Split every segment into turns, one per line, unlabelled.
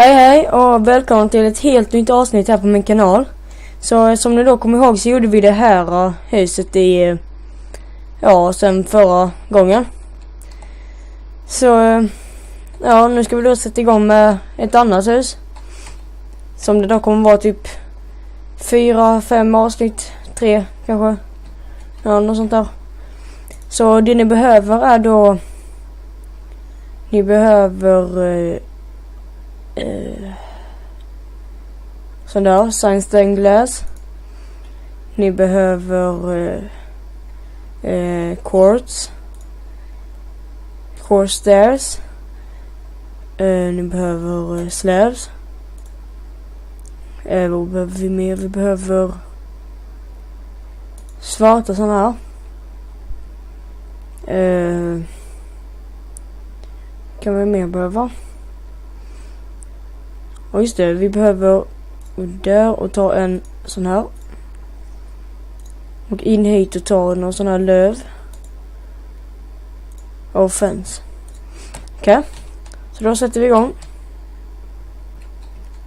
Hej och välkommen till ett helt nytt avsnitt här på min kanal. Så som ni då kommer ihåg så gjorde vi det här huset i sen förra gången. Så nu ska vi då sätta igång med ett annat hus. Som det då kommer vara typ 4-5 avsnitt, 3 kanske. Ja, något sånt där. Så det ni behöver är då ni behöver sån där sandstone glass. Ni behöver quartz stairs. Ni behöver slabs. Vad behöver vi mer? Vi behöver svarta såna här. Kan vi mer behöva? Och just det, vi behöver där och ta en sån här. Och in hit och ta någon sån här löv. Och fence. Okej. Så då sätter vi igång.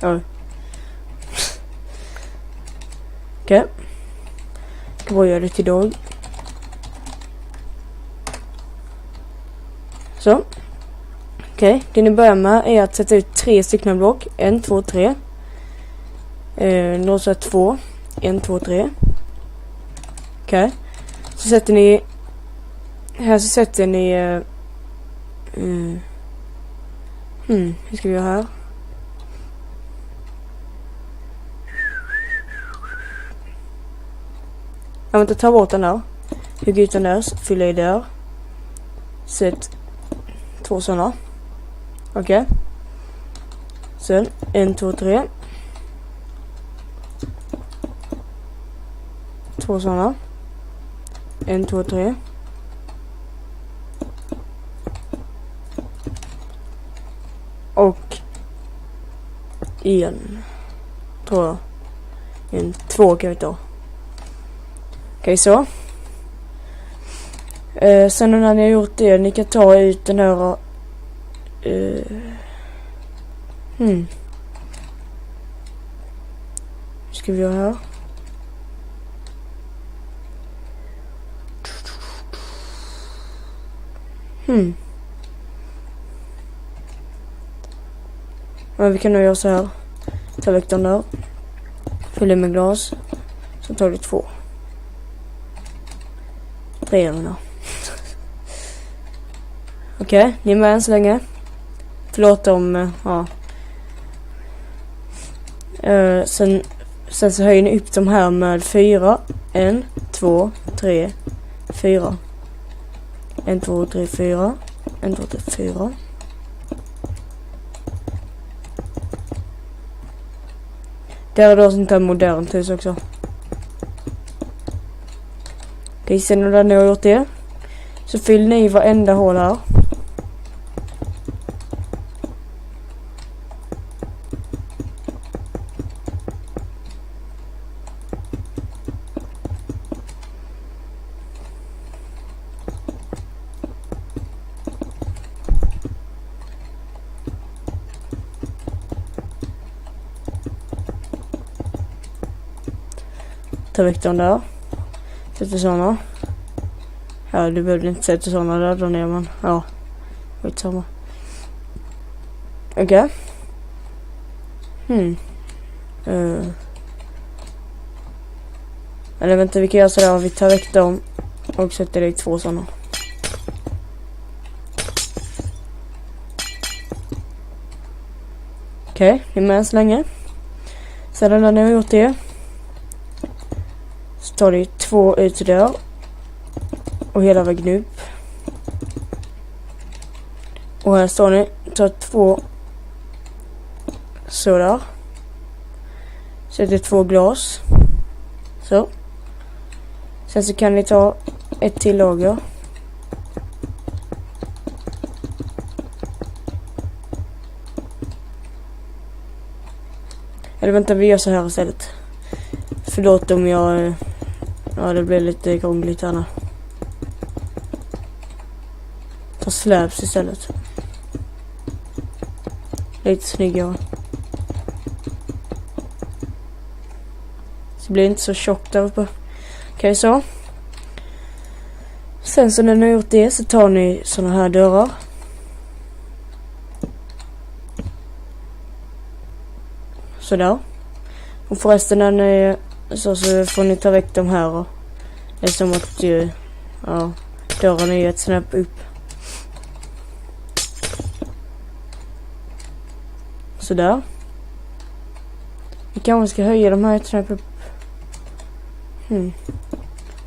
Oj. Okej. Ska bara göra det till dag. Så. Okej, det ni börjar med är att sätta ut 3 stycken block. 1, 2, 3. Då så 2. 1, 2, 3. Okej. Så sätter ni... Här så sätter ni... hur ska vi göra här? Jag vill inte ta bort den där. Hugga ut den där, fylla i där. Sätt 2 sådana. Okej. Sen 1, 2, 3. 2 sådana. 1, 2, 3. Och en, tror jag. 1, 2 kan vi ta. Okej, så. Sen när ni har gjort det, ni kan ta ut den här hur ska vi göra här? Men vi kan nog göra så här. Ta väck den där. Fylla med glas. Så tar vi 2. 3 då. Okej, ni är med än så länge. Förlåt om, sen så höjer ni upp de här med 4. 1, 2, 3, 4. 1, 2, 3, 4. 1, 2, 3, 4. Där är då sånt här modernt hus också. Okej, sen när ni har gjort det så fyller ni varenda hål här. Ta väck den där. Sätter såna. Ja, du behövde inte sätta såna där då ner, men ja. Skitsamma. Okej. Eller vänta, vi kan göra sådär. Vi tar väck dem och sätter dit 2 såna. Okej, vi är med så länge. Sedan när ni har gjort det så tar ni 2 ut där och hela vägen upp. Och här står ni, tar 2 så där. Sätter 2 glas. Så. Sen så kan ni ta ett till lager. Eller vänta, vi gör så här istället. Förlåt om jag... Ja, det blir lite krångligt här nu. Ta slabs istället. Lite snyggare. Så det blir inte så tjockt där uppe. Okej, så. Sen så när ni har gjort det så tar ni såna här dörrar. Sådär. Och förresten när ni så får ni ta väck de här. Och det är som att ja, dörren är ett snäpp upp. Sådär. Vi kanske ska höja de här ett snäpp upp.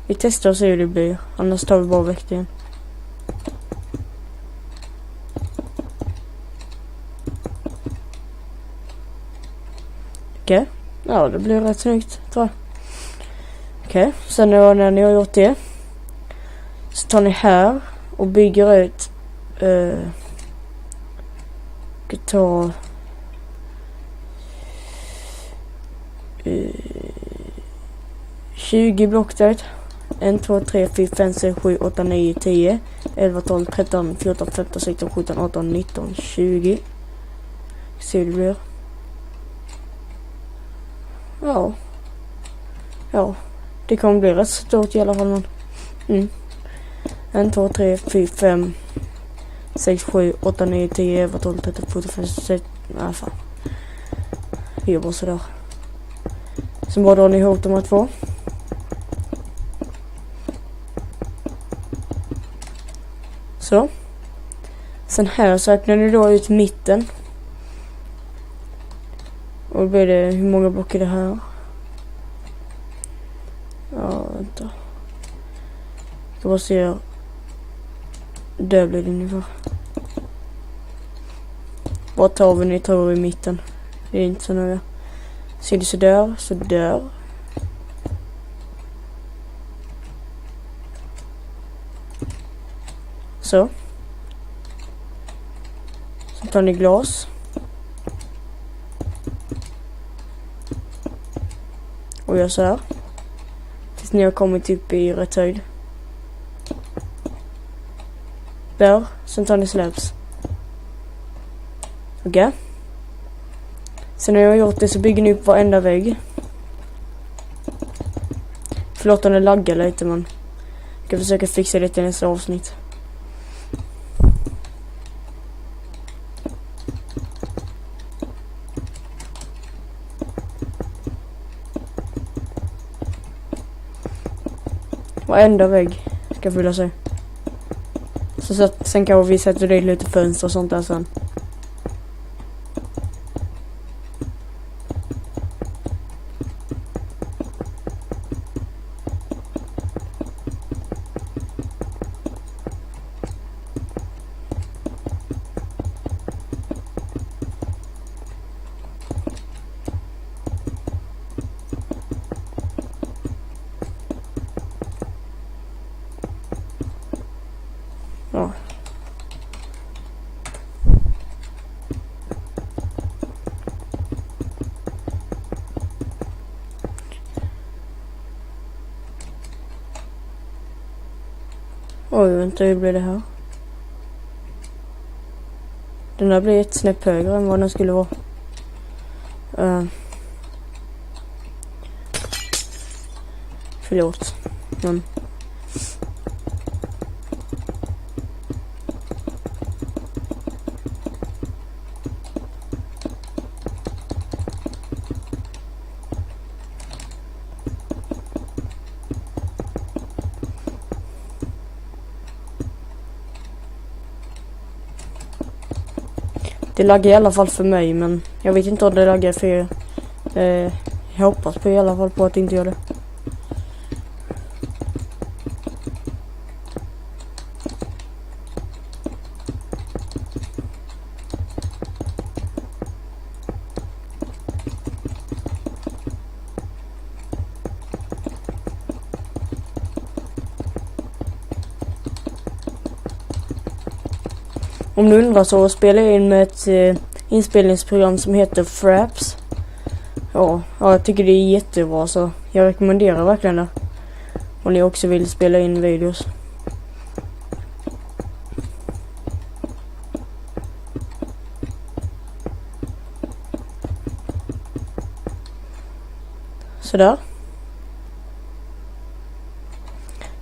Vi testar och ser hur det blir. Annars tar vi bara väck det igen. Okej. Ja, det blir rätt snyggt, tror jag. Okej. Sen när ni har gjort det så tar ni här och bygger ut ta 20 block där. 1, 2, 3, 4, 5, 6, 7, 8, 9, 10, 11, 12, 13, 14, 15, 16, 17, 18, 19, 20. Se hur det blir. Ja, det kommer bli rätt stort i alla fall. 1, 2, 3, 4, 5, 6, 7, 8, 9, 10, 11, 12, 13, 14, 15, 16, nej fan. Vi gör bara sådär. Sen bara drar ni ihop de här två. Så. Sen här så öppnar ni då ut mitten. Och då blir det, hur många block är det här? Ja, vänta. Jag ska bara se. Där blir det ungefär. Vad tar vi ni tar i mitten? Det är inte så noga. Ser det sådär, sådär. Så. Så tar ni glas. Och gör så här. Tills ni har kommit upp i rätt höjd. Där. Sen tar ni slabs. Okej. Sen när jag har gjort det så bygger ni upp varenda vägg. Förlåt om det laggar lite, men jag ska försöka fixa det till nästa avsnitt. Varenda vägg ska fylla sig. Så att sen kan vi sätta det lite fönster och sånt där sen. Ja. Oj, vänta, hur blir det här? Den där blir ett snäpp högre än vad den skulle vara. Förlåt. Men det laggar i alla fall för mig, men jag vet inte om det laggar för er. Jag hoppas på i alla fall på att det inte gör det. Om du undrar så spelar jag in med ett inspelningsprogram som heter Fraps. Ja, jag tycker det är jättebra, så jag rekommenderar verkligen det. Om ni också vill spela in videos. Sådär.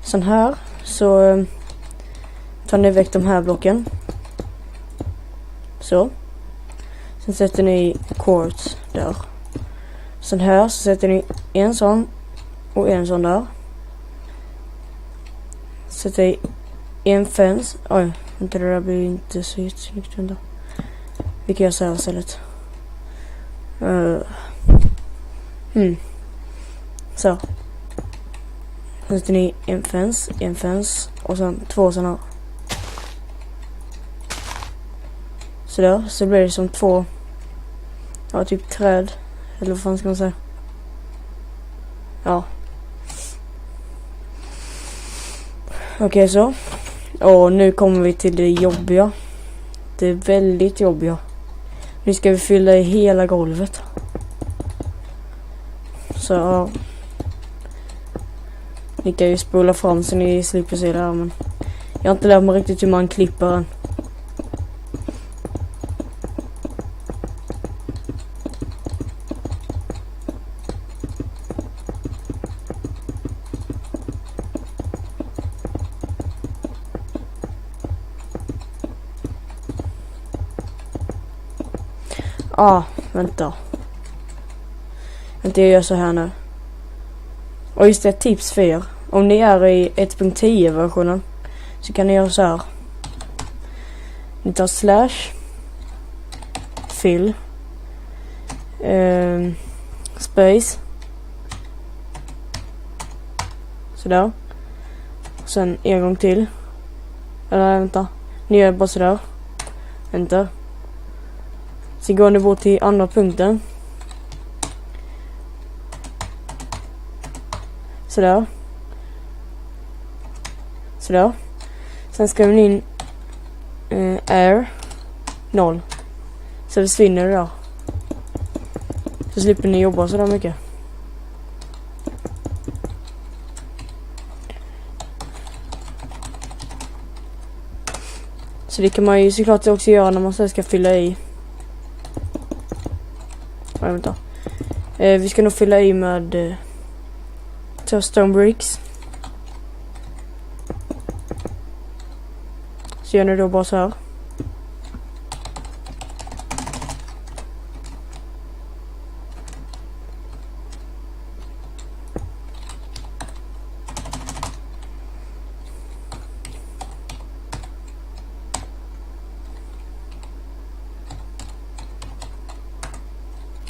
Sen här så tar ni väck de här blocken. Så. Sen sätter ni quartz där. Sen här så sätter ni en sån och en sån där. Sätter i en fence. Oj, inte det där blir inte så jättesnyggt ändå. Vi kan göra så här istället. Så. Sen sätter ni en fence och sen två sådana. Så där, så blir det som två, ja, typ träd. Eller vad fan ska man säga? Ja. Okej, så. Och nu kommer vi till det jobbiga. Det är väldigt jobbiga. Nu ska vi fylla i hela golvet. Så ja. Ni kan ju spola fram så ni slipper se det här, men jag har inte lärt mig riktigt hur man klipper än. Vänta. Jag gör så här nu. Och just det, tips för er. Om ni är i 1.10 versionen så kan ni göra så här. Ni tar slash fill space sådär. Sen en gång till. Eller vänta. Ni gör bara sådär. Vänta. Så går ni bort till andra punkten. Sådär. Sådär. Sen skriver ni in air 0. Så försvinner det där. Så slipper ni jobba sådär mycket. Så det kan man ju såklart också göra när man sen ska fylla i. Vänta. Vi ska nog fylla i med stone bricks. Så gör ni då bara så här.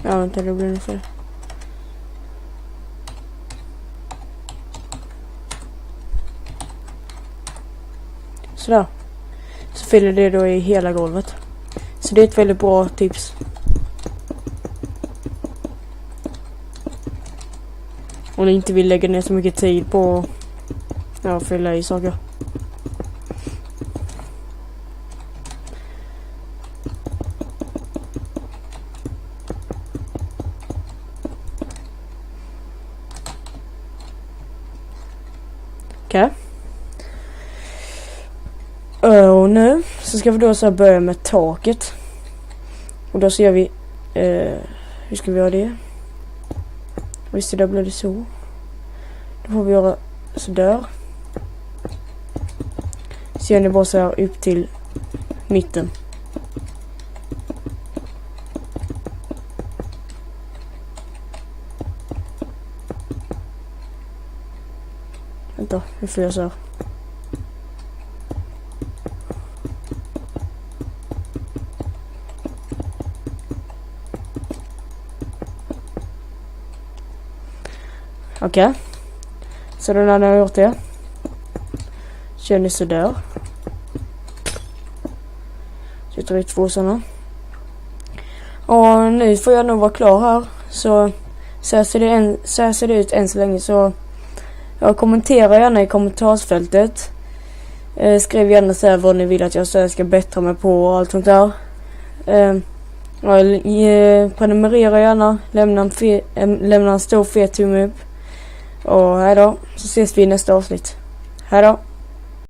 Ja, vänta, det blir nog fel. Sådär. Så fyller det då i hela golvet. Så det är ett väldigt bra tips. Om ni inte vill lägga ner så mycket tid på att fylla i saker. Okej. Och nu så ska vi då så börja med taket. Och då så gör vi hur ska vi göra det? Visst det där blev det så. Då får vi göra så där. Så gör ni bara så här upp till mitten. Vänta, nu får jag så här. Okej. Så då när ni har gjort det. Kör ni så där. Så jag tar ut två sådana. Och nu får jag nog vara klar här. Så ser det ut än så länge. Så jag kommenterar gärna i kommentarsfältet. Skriv gärna så här vad ni vill att jag ska bättra mig på och allt sånt där. Prenumerera gärna. Lämna en stor fet tumme upp. Och hej då. Så ses vi i nästa avsnitt. Hej då.